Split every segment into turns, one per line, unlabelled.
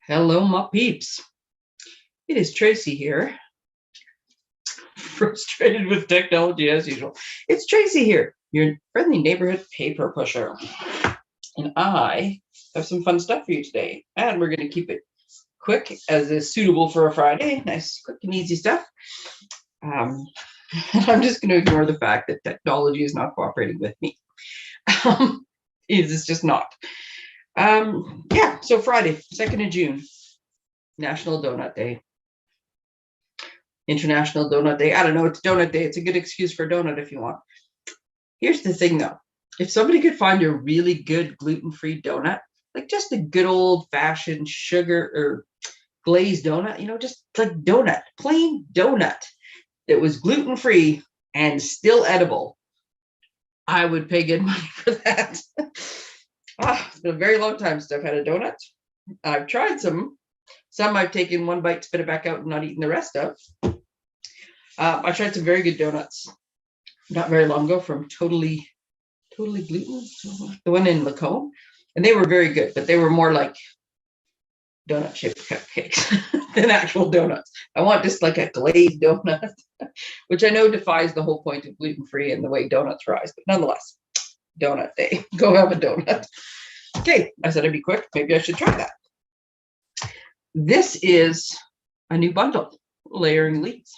Hello, my peeps. It is Tracy here, frustrated with technology as usual. It's Tracy here, your friendly neighborhood paper pusher. And I have some fun stuff for you today. And we're going to keep it quick as is suitable for a Friday. Nice, quick and easy stuff. I'm just going to ignore the fact that technology is not cooperating with me. It's just not. Yeah, so Friday, 2nd of June, National Donut Day. International Donut Day. I don't know, it's Donut Day. It's a good excuse for a donut if you want. Here's the thing though. If somebody could find a really good gluten-free donut, like just a good old-fashioned sugar or glazed donut, just like donut, plain donut that was gluten-free and still edible, I would pay good money for that. It's been a very long time since I've had a donut. I've tried some. Some I've taken one bite, spit it back out, and not eaten the rest of. I tried some very good donuts not very long ago from Totally Gluten, the one in Lacombe, and they were very good, but they were more like donut-shaped cupcakes than actual donuts. I want just like a glazed donut, which I know defies the whole point of gluten-free and the way donuts rise, but nonetheless, donut day. Go have a donut. Okay, I said I'd be quick. Maybe I should try that. This is a new bundle, Layering Leaves.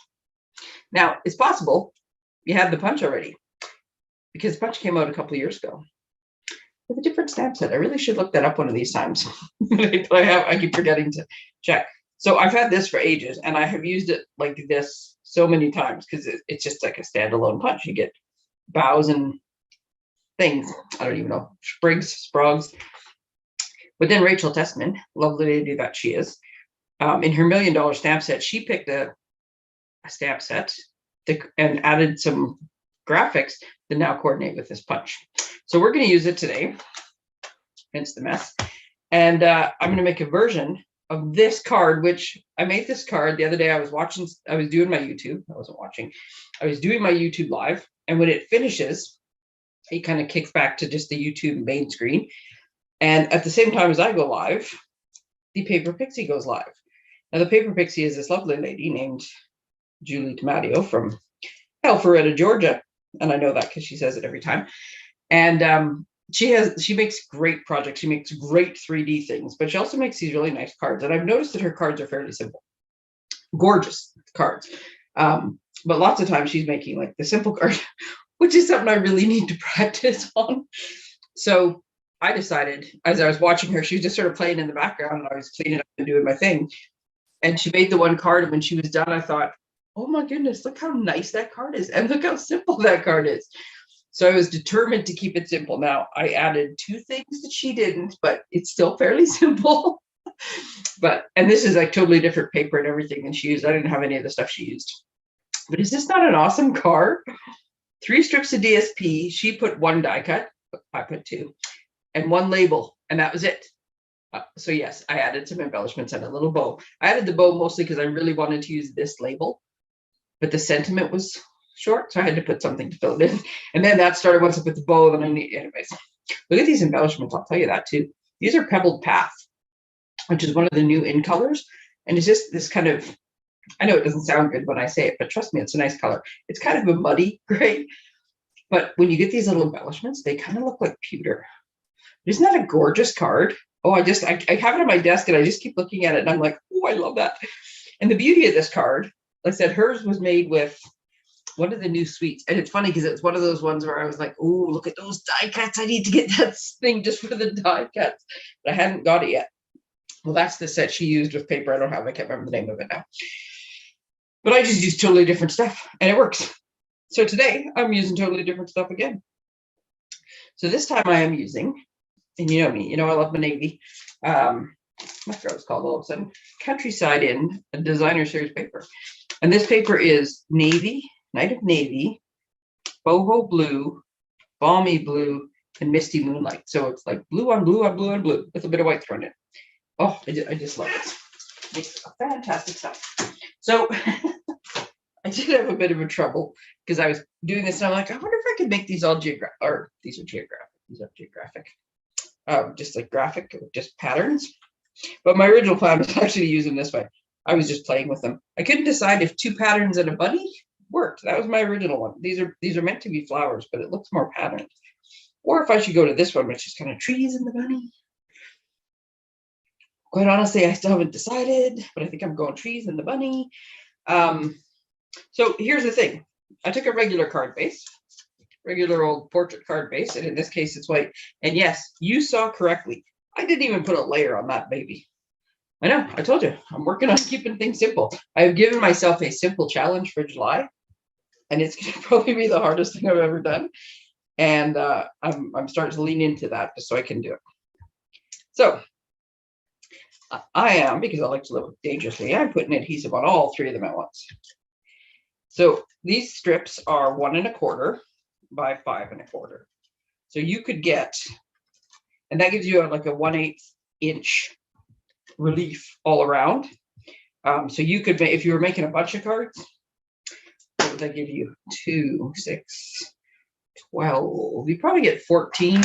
Now, it's possible you have the punch already, because punch came out a couple of years ago with a different stamp set. I really should look that up one of these times. I keep forgetting to check. So I've had this for ages, and I have used it like this so many times because it's just like a standalone punch. You get boughs and things. I don't even know, sprigs, sprugs. But then Rachel Tessman, lovely lady that she is, in her $1 million stamp set, she picked a stamp set and added some graphics that now coordinate with this punch. So we're going to use it today, hence the mess. And I'm going to make a version of this card, which I made this card the other day. I was doing my YouTube. I was doing my YouTube live. And when it finishes, it kind of kicks back to just the YouTube main screen. And at the same time as I go live, the Paper Pixie goes live. Now, the Paper Pixie is this lovely lady named Julie Tomadio from Alpharetta, Georgia. And I know that because she says it every time. And she makes great projects. She makes great 3D things, but she also makes these really nice cards. And I've noticed that her cards are fairly simple, gorgeous cards. But lots of times she's making like the simple card, which is something I really need to practice on. So I decided, as I was watching her, she was just sort of playing in the background, and I was cleaning up and doing my thing. And she made the one card, and when she was done, I thought, oh my goodness, look how nice that card is, and look how simple that card is. So I was determined to keep it simple. Now, I added 2 things that she didn't, but it's still fairly simple. And this is like totally different paper and everything than she used. I didn't have any of the stuff she used. But is this not an awesome card? 3 strips of DSP. She put 1 die cut. I put 2. And 1 label, and that was it. So yes, I added some embellishments and a little bow. I added the bow mostly because I really wanted to use this label, but the sentiment was short, so I had to put something to fill it in. And then that started once I put the bow, then anyways. Look at these embellishments, I'll tell you that too. These are Pebbled Path, which is one of the new in colors. And it's just this kind of, I know it doesn't sound good when I say it, but trust me, it's a nice color. It's kind of a muddy gray, but when you get these little embellishments, they kind of look like pewter. Isn't that a gorgeous card? Oh, I have it on my desk and I just keep looking at it and I'm like, oh, I love that. And the beauty of this card, like I said, hers was made with one of the new sweets. And it's funny because it's one of those ones where I was like, oh, look at those die cuts. I need to get that thing just for the die cuts. But I hadn't got it yet. Well, that's the set she used with paper. I can't remember the name of it now. But I just used totally different stuff and it works. So today I'm using totally different stuff again. So this time I am using, and you know me, I love my navy. My throat's called all of a sudden. Countryside Inn, a designer series paper. And this paper is navy, Night of Navy, boho blue, balmy blue, and misty moonlight. So it's like blue on blue on blue on blue with a bit of white thrown in. Oh, I just love it. It's fantastic stuff. So I did have a bit of a trouble because I was doing this and I'm like, I wonder if I could make these all geographic, or these are geographic. These are geographic. Just like graphic, just patterns. But my original plan was actually to use them this way. I was just playing with them. I couldn't decide if 2 patterns and a bunny worked. That was my original one. These are meant to be flowers, but it looks more patterned. Or if I should go to this one, which is kind of trees and the bunny. Quite honestly, I still haven't decided, but I think I'm going trees and the bunny. So here's the thing. I took a regular card base, regular old portrait card base, and in this case, it's white. And yes, you saw correctly. I didn't even put a layer on that baby. I know, I told you, I'm working on keeping things simple. I've given myself a simple challenge for July, and it's going to probably be the hardest thing I've ever done. And I'm starting to lean into that just so I can do it. So I am, because I like to live dangerously, I'm putting adhesive on all 3 of them at once. So these strips are 1 1/4 by 5 1/4. So you could get, and that gives you like a 1/8 inch relief all around. So you could, if you were making a bunch of cards, what would that give you? 2, 6, 12. You probably get 14,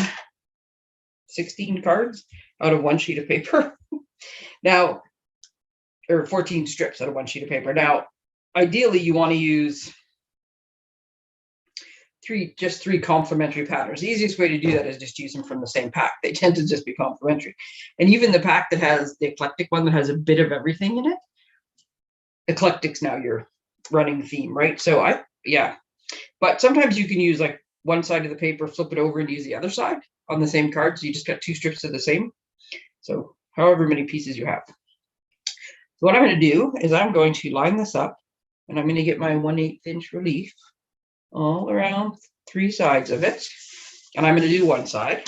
16 cards out of 1 sheet of paper. Now, or 14 strips out of 1 sheet of paper. Now, ideally, you want to use just three complementary patterns. The easiest way to do that is just use them from the same pack. They tend to just be complementary. And even the pack that has the eclectic one that has a bit of everything in it, eclectic's now your running theme, right? So yeah. But sometimes you can use like one side of the paper, flip it over and use the other side on the same card. So you just got 2 strips of the same. So however many pieces you have. So what I'm going to do is I'm going to line this up, and I'm going to get my 1/8 inch relief all around 3 sides of it. And I'm going to do one side.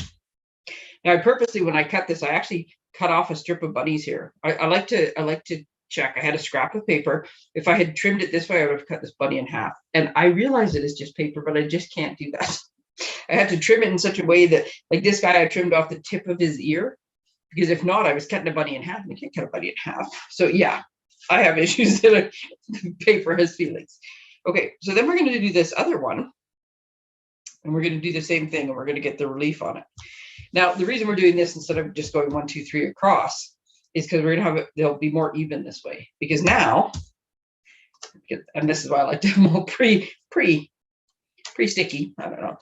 Now, I purposely, when I cut this, I actually cut off a strip of bunnies here. I like to check. I had a scrap of paper. If I had trimmed it this way, I would have cut this bunny in half. And I realize it is just paper, but I just can't do that. I had to trim it in such a way that, like this guy, I trimmed off the tip of his ear, because if not, I was cutting a bunny in half, and you can't cut a bunny in half. So yeah, I have issues that paper has feelings. Okay, so then we're going to do this other one, and we're going to do the same thing, and we're going to get the relief on it. Now, the reason we're doing this instead of just going 1, 2, 3 across is because we're going to have it, they'll be more even this way. Because now, and this is why I like to have them all pre-sticky, I don't know,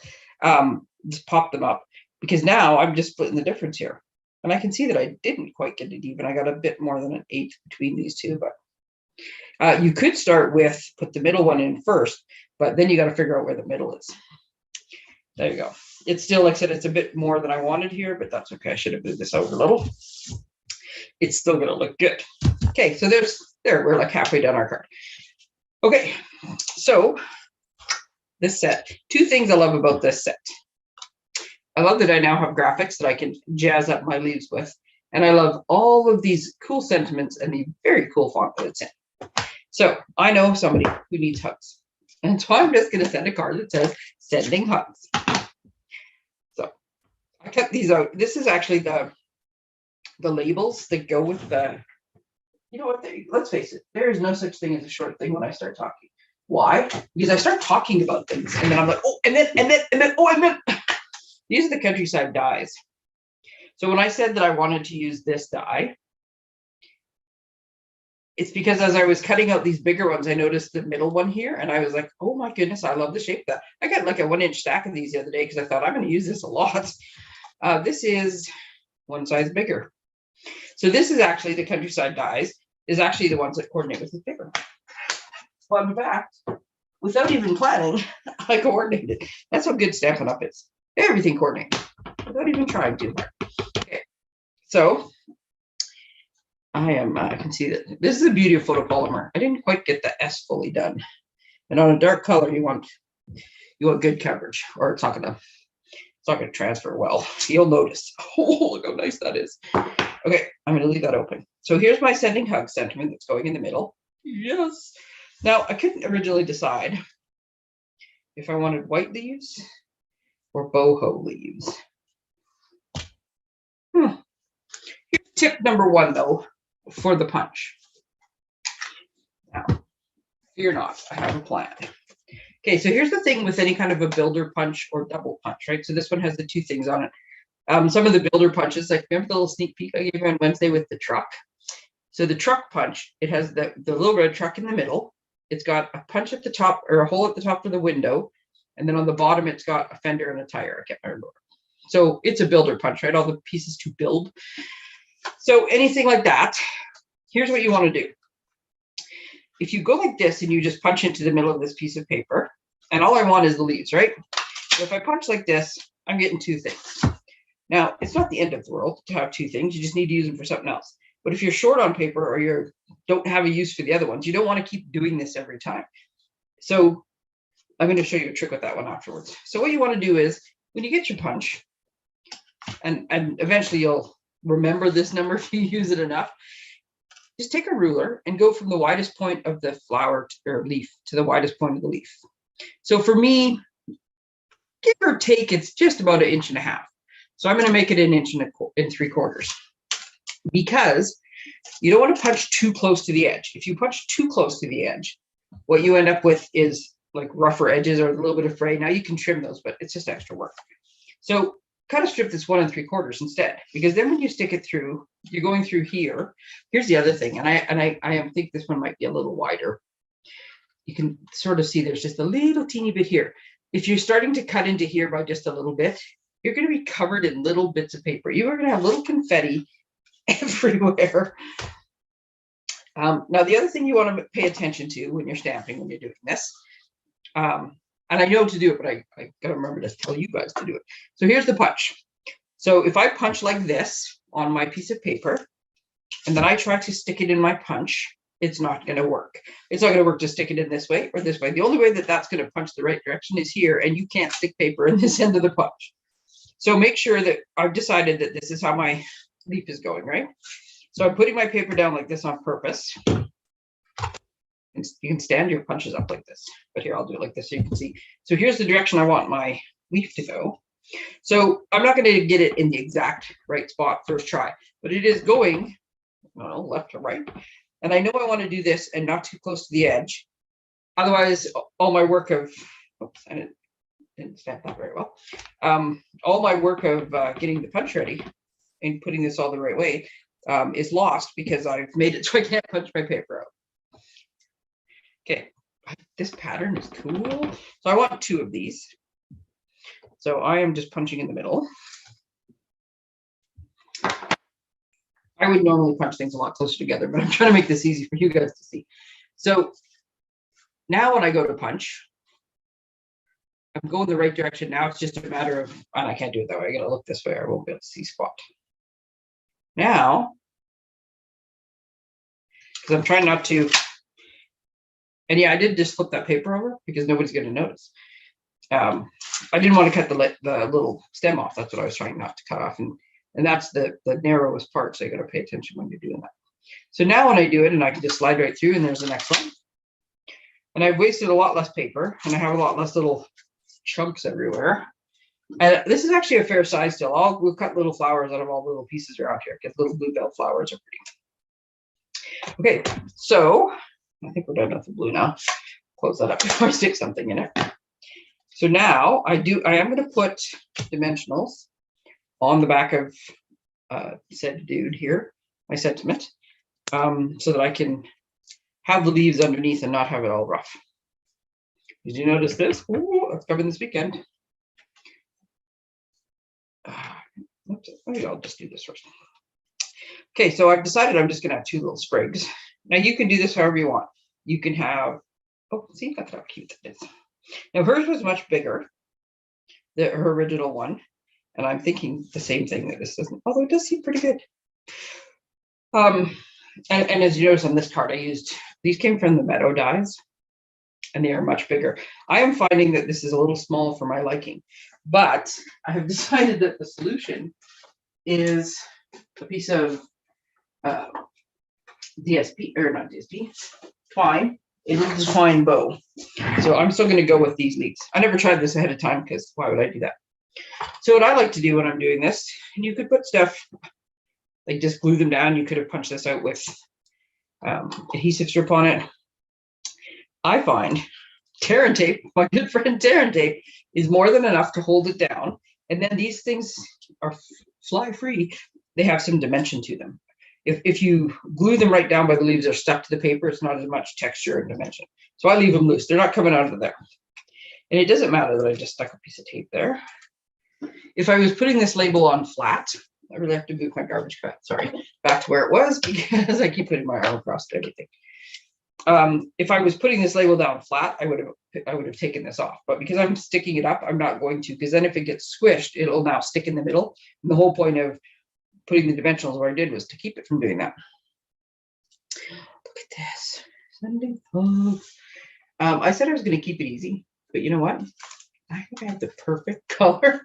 just pop them up. Because now I'm just splitting the difference here. And I can see that I didn't quite get it even. I got a bit more than an 8 between these two, but you could start with, put the middle one in first, but then you got to figure out where the middle is. There you go. It's still, like I said, it's a bit more than I wanted here, but that's okay. I should have moved this out a little. It's still going to look good. Okay, so we're like halfway down our card. Okay, so this set, 2 things I love about this set. I love that I now have graphics that I can jazz up my leaves with. And I love all of these cool sentiments and the very cool font that it's in. So I know somebody who needs hugs. And so I'm just going to send a card that says, sending hugs. So I cut these out. This is actually the labels that go with the, you know what, let's face it, there is no such thing as a short thing when I start talking. Why? Because I start talking about things and then I'm like, oh, and then, these are the Countryside dies. So when I said that I wanted to use this die, it's because as I was cutting out these bigger ones, I noticed the middle one here, and I was like, oh my goodness, I love the shape of that. I got like a 1 inch stack of these the other day because I thought I'm going to use this a lot. This is 1 size bigger. So this is actually the Countryside dies, is actually the ones that coordinate with the paper. Fun fact, without even planning, I coordinated. That's how good Stampin' Up! Is. Everything coordinated without even trying too hard. Okay, so I can see that this is the beauty of photopolymer. I didn't quite get the S fully done, and on a dark color, you want good coverage, or it's not gonna transfer well. You'll notice. Oh, look how nice that is. Okay, I'm gonna leave that open. So here's my sending hug sentiment that's going in the middle. Yes. Now I couldn't originally decide if I wanted white leaves or boho leaves. Here's tip number 1, though, for the punch. Now, fear not, I have a plan. Okay, so here's the thing with any kind of a builder punch or double punch, right? So this one has the 2 things on it. Some of the builder punches, like remember the little sneak peek I gave you on Wednesday with the truck? So the truck punch, it has the little red truck in the middle. It's got a punch at the top, or a hole at the top for the window. And then on the bottom, it's got a fender and a tire. I can't remember. So it's a builder punch, right? All the pieces to build. So anything like that, here's what you want to do. If you go like this and you just punch into the middle of this piece of paper, and all I want is the leaves, right? So if I punch like this, I'm getting two things. Now, it's not the end of the world to have two things. You just need to use them for something else. But if you're short on paper or you don't have a use for the other ones, you don't want to keep doing this every time. So I'm going to show you a trick with that one afterwards. So what you want to do is when you get your punch, and eventually you'll remember this number if you use it enough, just take a ruler and go from the widest point of the flower or leaf to the widest point of the leaf. So for me, give or take, it's just about 1.5 inches. So I'm going to make it 1 inch and 3/4, because you don't want to punch too close to the edge. If you punch too close to the edge, what you end up with is like rougher edges or a little bit of fray. Now you can trim those, but it's just extra work. So kind of strip this 1 3/4 instead, because then when you stick it through, you're going through here. Here's the other thing, and I think this one might be a little wider. You can sort of see there's just a little teeny bit here. If you're starting to cut into here by just a little bit, you're going to be covered in little bits of paper. You are going to have little confetti everywhere. Now, the other thing you want to pay attention to when you're stamping, when you're doing this, and I know to do it, but I got to remember to tell you guys to do it. So here's the punch. So if I punch like this on my piece of paper, and then I try to stick it in my punch, it's not going to work. It's not going to work to stick it in this way or this way. The only way that that's going to punch the right direction is here, and you can't stick paper in this end of the punch. So make sure that I've decided that this is how my leaf is going, right? So I'm putting my paper down like this on purpose. And you can stand your punches up like this, but here I'll do it like this so you can see. So here's the direction I want my leaf to go. So I'm not going to get it in the exact right spot first try, but it is going, well, left to right. And I know I want to do this and not too close to the edge. Otherwise, all my work of, oops, I didn't stamp that very well. All my work of getting the punch ready and putting this all the right way is lost because I've made it so I can't punch my paper out. Okay, this pattern is cool. So I want 2 of these. So I am just punching in the middle. I would normally punch things a lot closer together, but I'm trying to make this easy for you guys to see. So now when I go to punch, I'm going the right direction. Now it's just a matter of, and I can't do it that way. I got to look this way or I won't be able to see spot. Now, because I'm trying not to, and yeah, I did just flip that paper over because nobody's going to notice. I didn't want to cut the little stem off. That's what I was trying not to cut off. And that's the narrowest part. So you got to pay attention when you're doing that. So now when I do it, and I can just slide right through, and there's the next one. And I've wasted a lot less paper, and I have a lot less little chunks everywhere. And this is actually a fair size still. We'll cut little flowers out of all the little pieces around here because little bluebell flowers are pretty. Okay, so I think we're done with the blue now. Close that up before I stick something in it. So now I am going to put dimensionals on the back of said dude here, my sentiment, so that I can have the leaves underneath and not have it all rough. Did you notice this? Ooh, that's coming this weekend. Maybe I'll just do this first. Okay, so I've decided I'm just going to have 2 little sprigs. Now you can do this however you want. You can have, oh, see, look how cute that is. Now hers was much bigger, her original one, and I'm thinking the same thing that this doesn't, although it does seem pretty good. And as you notice on this card, I used, these came from the Meadow dies, and they are much bigger. I am finding that this is a little small for my liking, but I have decided that the solution is a piece of DSP, or not DSP, twine. It is a twine bow. So I'm still going to go with these leaves. I never tried this ahead of time because why would I do that? So what I like to do when I'm doing this, and you could put stuff, like just glue them down. You could have punched this out with adhesive strip on it. I find tear and tape, my good friend tear and tape, is more than enough to hold it down. And then these things are fly free. They have some dimension to them. If you glue them right down by the leaves, they're stuck to the paper. It's not as much texture and dimension. So I leave them loose. They're not coming out of there. And it doesn't matter that I just stuck a piece of tape there. If I was putting this label on flat, I really have to move my garbage cut, sorry, back to where it was because I keep putting my arm across everything. If I was putting this label down flat, I would have taken this off. But because I'm sticking it up, I'm not going to, because then if it gets squished, it'll now stick in the middle. And the whole point of putting the dimensionals where I did was to keep it from doing that. Look at this. Sending home. I said I was going to keep it easy, but you know what? I think I have the perfect color.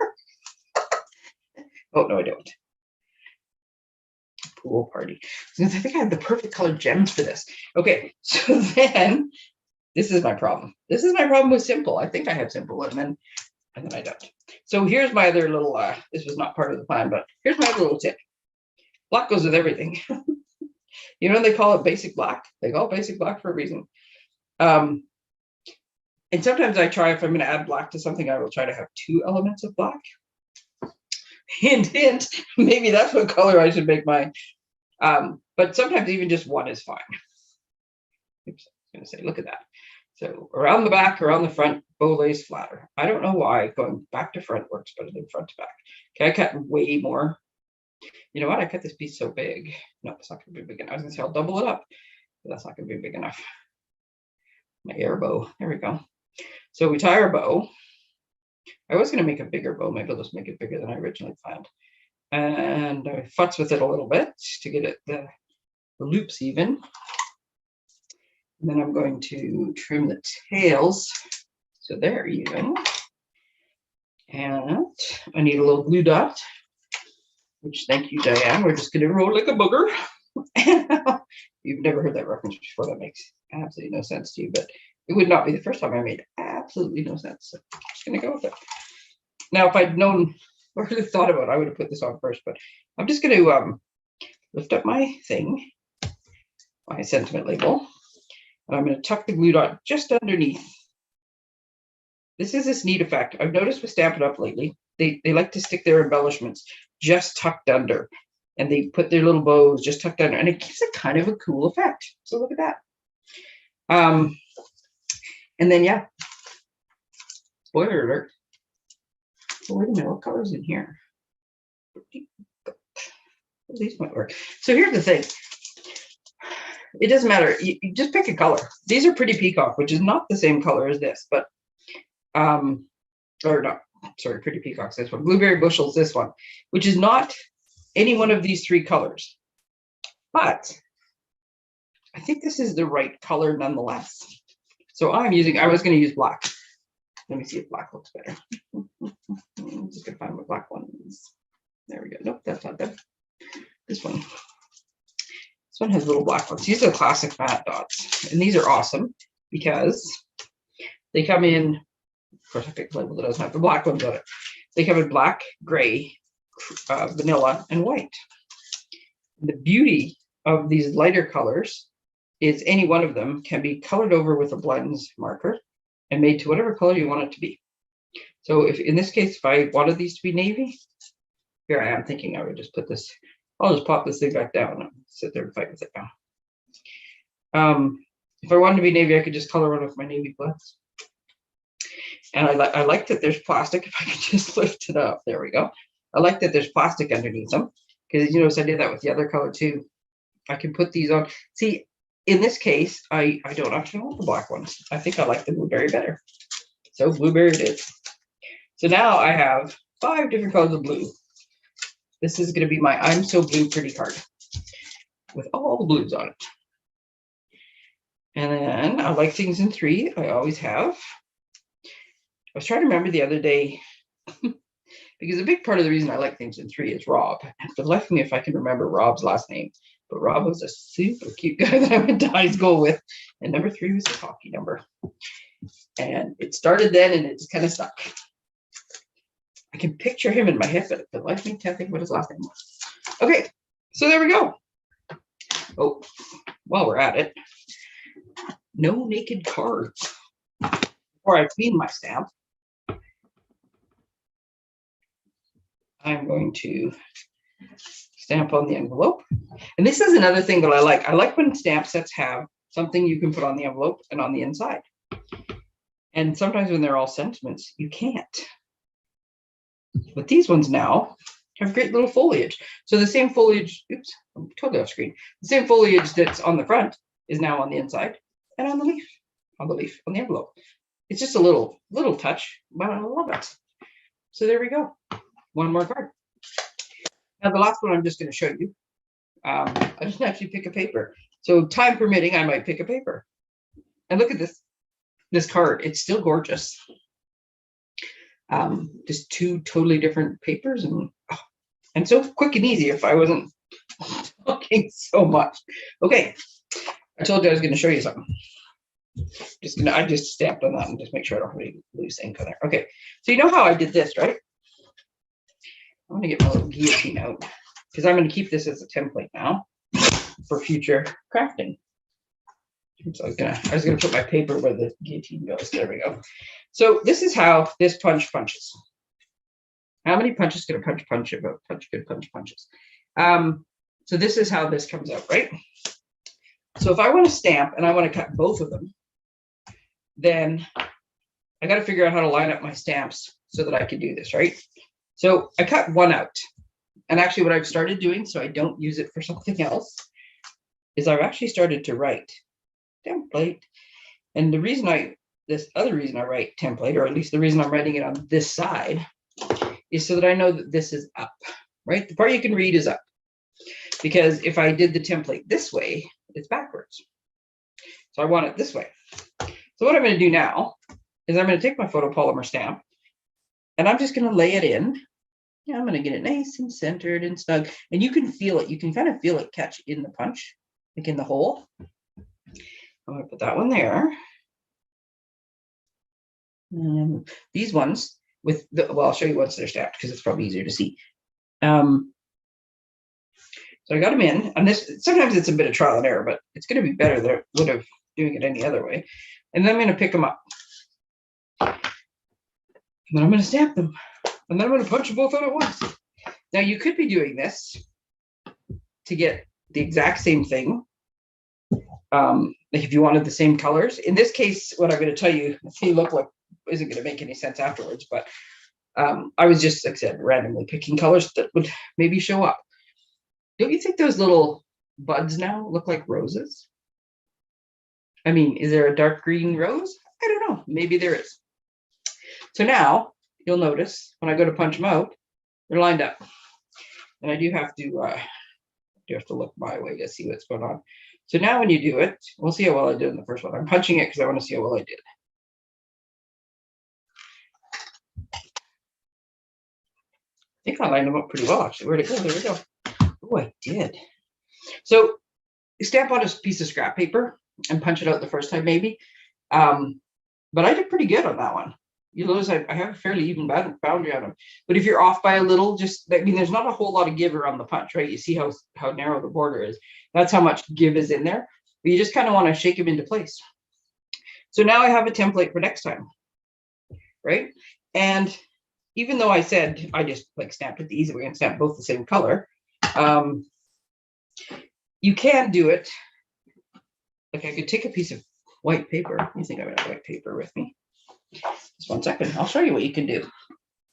Oh, no, I don't. Pool party. I think I have the perfect colored gems for this. Okay, so then this is my problem. This is my problem with simple. I think I have simple, and then I don't. So here's my other little, this was not part of the plan, but here's my other little tip. Black goes with everything. You know, they call it basic black. They call it basic black for a reason. And sometimes I try, if I'm going to add black to something, I will try to have 2 elements of black. Hint, hint, maybe that's what color I should make mine. But sometimes even just 1 is fine. Oops, I was going to say, look at that. So around the back, around the front, bow lays flatter. I don't know why going back to front works better than front to back. Okay, I cut way more. You know what? I cut this piece so big. No, it's not going to be big enough. I was going to say I'll double it up, but that's not going to be big enough. My air bow. There we go. So we tie our bow. I was going to make a bigger bow. Maybe I'll just make it bigger than I originally planned. And I futz with it a little bit to get it the loops even. And then I'm going to trim the tails so they're even. And I need a little glue dot, which, thank you, Diane. We're just going to roll like a booger. You've never heard that reference before. That makes absolutely no sense to you, but it would not be the first time I made absolutely no sense. So I'm just going to go with it. Now, if I'd known or really thought about it, I would have put this on first, but I'm just going to lift up my thing, my sentiment label, and I'm going to tuck the glue dot just underneath. This is this neat effect. I've noticed with Stampin' Up! Lately, they like to stick their embellishments just tucked under, and they put their little bows just tucked under, and it gives it kind of a cool effect. So look at that. And then, yeah, spoiler alert. Oh, wait a minute, what color's in here? These might work. So here's the thing. It doesn't matter. You just pick a color. These are Pretty Peacock, which is not the same color as this, but, or no, sorry, Pretty Peacock's this one. Blueberry Bushels, this one, which is not any one of these 3 colors. But I think this is the right color nonetheless. So I was going to use black. Let me see if black looks better. I'm just going to find my black ones. There we go. Nope, that's not them. This one. This one has little black ones. These are classic matte dots. And these are awesome because they come in, of course I picked a label that doesn't have the black ones on it. They come in black, gray, vanilla, and white. The beauty of these lighter colors is any one of them can be colored over with a blends marker and made to whatever color you want it to be. So if in this case, if I wanted these to be navy, here I am thinking I would just put this, I'll just pop this thing back down and sit there and fight with it now. If I wanted to be navy, I could just color it with my navy blends. And I like that there's plastic. If I could just lift it up, there we go. I like that there's plastic underneath them because you notice I did that with the other color too. I can put these on. See, in this case, I don't actually want the black ones. I think I like the blueberry better. So blueberry it is. So now I have 5 different colors of blue. This is going to be my I'm So Blue Pretty card with all the blues on it. And then I like things in 3. I always have. I was trying to remember the other day because a big part of the reason I like things in 3 is Rob. And for the life of me, if I can remember Rob's last name. But Rob was a super cute guy that I went to high school with. And number 3 was his hockey number. And it started then and it just kind of stuck. I can picture him in my head, but the life of me can't think what his last name was. Okay, so there we go. Oh, while we're at it, no naked cards. Before I clean my stamp, I'm going to stamp on the envelope. And this is another thing that I like. I like when stamp sets have something you can put on the envelope and on the inside. And sometimes when they're all sentiments, you can't. But these ones now have great little foliage. So the same foliage, oops, I'm totally off screen. The same foliage that's on the front is now on the inside and on the leaf, on the envelope. It's just a little touch, but I love it. So there we go. One more card. Now the last one I'm just going to show you. I didn't actually pick a paper. So time permitting, I might pick a paper. And look at this card. It's still gorgeous. Just two totally different papers and so quick and easy if I wasn't talking so much. Okay, I told you I was going to show you something. I just stamped on that and just make sure I don't have any loose ink on there. Okay, so you know how I did this, right? I'm going to get my little guillotine out because I'm going to keep this as a template now for future crafting. So I was gonna put my paper where the guillotine goes. There we go. So this is how this punch punches. How many punches can a punch if a punch good punch punches? So this is how this comes out, right? So if I want to stamp and I want to cut both of them, then I got to figure out how to line up my stamps so that I can do this, right? So I cut one out. And actually what I've started doing, so I don't use it for something else, is I've actually started to write template. And the reason this other reason I write template, or at least the reason I'm writing it on this side, is so that I know that this is up, right? The part you can read is up. Because if I did the template this way, it's backwards. So I want it this way. So what I'm going to do now is I'm going to take my photopolymer stamp and I'm just going to lay it in. Yeah, I'm going to get it nice and centered and snug. And you can feel it. You can kind of feel it catch in the punch, like in the hole. I'm going to put that one there. These ones well, I'll show you once they're stamped because it's probably easier to see. So I got them in, and this sometimes it's a bit of trial and error, but it's going to be better than it would have doing it any other way. And then I'm going to pick them up, and then I'm going to stamp them, and then I'm going to punch them both out at once. Now you could be doing this to get the exact same thing. Like if you wanted the same colors. In this case, what I'm going to tell you, see, look like isn't going to make any sense afterwards, but I was just, like I said, randomly picking colors that would maybe show up. Don't you think those little buds now look like roses? I mean, is there a dark green rose? I don't know. Maybe there is. So now you'll notice when I go to punch them out, they're lined up. And I do have to look my way to see what's going on. So now when you do it, we'll see how well I did in the first one. I'm punching it because I want to see how well I did. I think I lined them up pretty well, actually. Where'd it go? There we go. Oh, I did. So stamp on a piece of scrap paper and punch it out the first time, maybe. But I did pretty good on that one. You notice I have a fairly even boundary on them. But if you're off by a little, there's not a whole lot of give around the punch, right? You see how narrow the border is. That's how much give is in there. But you just kind of want to shake them into place. So now I have a template for next time, right? And even though I said I just like stamped it the easy way and stamped both the same color, you can do it. Like I could take a piece of white paper. You think I would have white paper with me? Just 1 second. I'll show you what you can do.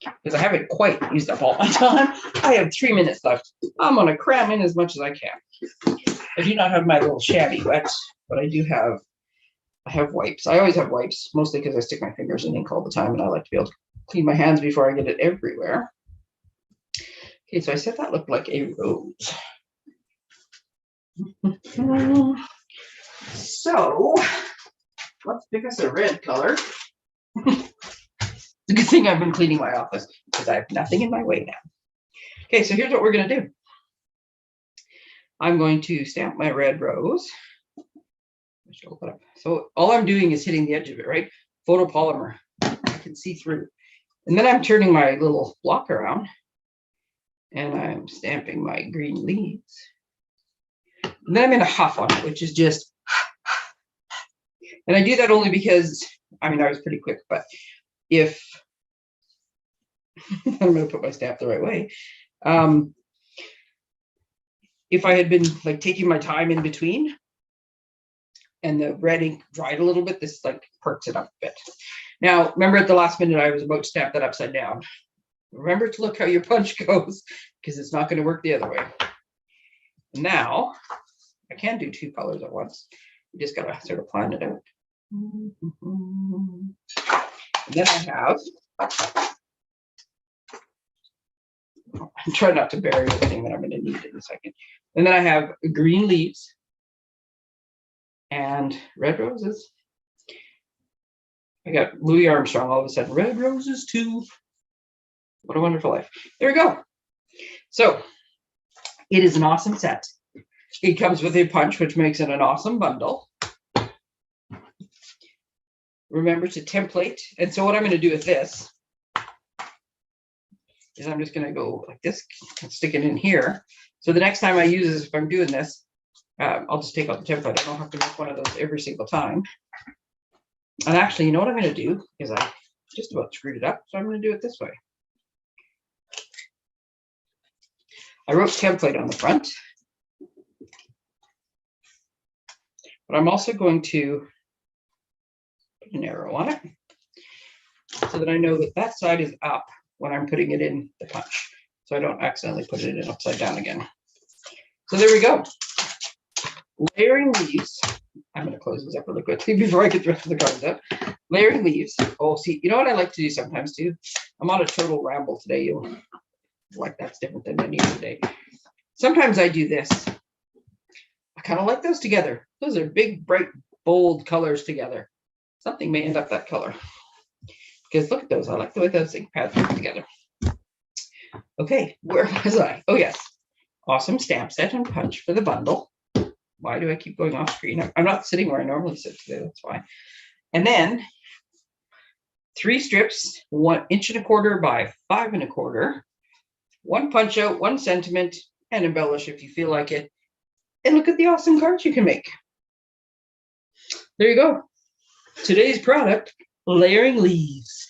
Because I haven't quite used up all my time. I have 3 minutes left. I'm going to cram in as much as I can. I do not have my little shabby wet, but I have wipes. I always have wipes, mostly because I stick my fingers in ink all the time and I like to be able to clean my hands before I get it everywhere. Okay, so I said that looked like a rose. So let's pick us a red color. It's a good thing I've been cleaning my office because I have nothing in my way now. Okay, so here's what we're going to do. I'm going to stamp my red rose. So all I'm doing is hitting the edge of it, right? Photopolymer. I can see through. And then I'm turning my little block around and I'm stamping my green leaves. And then I'm in a huff on it, which is just, and I do that only because, I mean, I was pretty quick, but if I'm going to put my stamp the right way. If I had been like taking my time in between and the red ink dried a little bit, this like perks it up a bit. Now, remember at the last minute, I was about to stamp that upside down. Remember to look how your punch goes, because it's not going to work the other way. Now, I can do 2 colors at once. You just got to sort of plan it out. And then I have, I'm trying not to bury everything that I'm going to need in a second. And then I have green leaves and red roses. I got Louis Armstrong all of a sudden. Red roses too. What a wonderful life. There we go. So it is an awesome set. It comes with a punch, which makes it an awesome bundle. Remember to template. And so what I'm going to do with this is I'm just going to go like this and stick it in here. So the next time I use this, if I'm doing this, I'll just take out the template. I don't have to make one of those every single time. And actually, you know what I'm going to do is I just about screwed it up. So I'm going to do it this way. I wrote template on the front, but I'm also going to put an arrow on it so that I know that that side is up when I'm putting it in the punch, so I don't accidentally put it in upside down again. So there we go. Layering leaves. I'm going to close this up really quickly before I get the rest of the cards up. Layering leaves. Oh, see, you know what I like to do sometimes too? I'm on a total ramble today. You'll like that's different than any other day. Sometimes I do this. I kind of like those together. Those are big, bright, bold colors together. Something may end up that color. Because look at those. I like the way those ink pads work together. Okay, where was I? Oh, yes. Awesome stamp set and punch for the bundle. Why do I keep going off screen? I'm not sitting where I normally sit today. That's why. And then 3 strips, 1.25 inches by 5 1/4. 1 punch out, 1 sentiment, and embellish if you feel like it. And look at the awesome cards you can make. There you go. Today's product, layering leaves.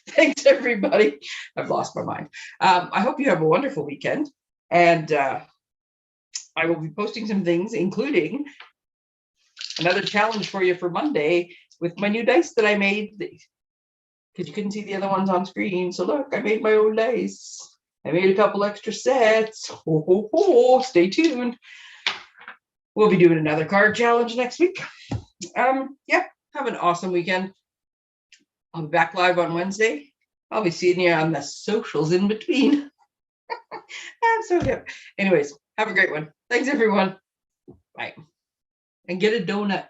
Thanks, everybody. I've lost my mind. I hope you have a wonderful weekend. And I will be posting some things, including another challenge for you for Monday with my new dice that I made. Because you couldn't see the other ones on screen. So look, I made my own dice. I made a couple extra sets. Ho, ho, ho. Stay tuned. We'll be doing another card challenge next week. Yeah, have an awesome weekend. I'll be back live on Wednesday. I'll be seeing you on the socials in between. I'm so hip. Anyways, have a great one. Thanks, everyone. Bye. And get a donut.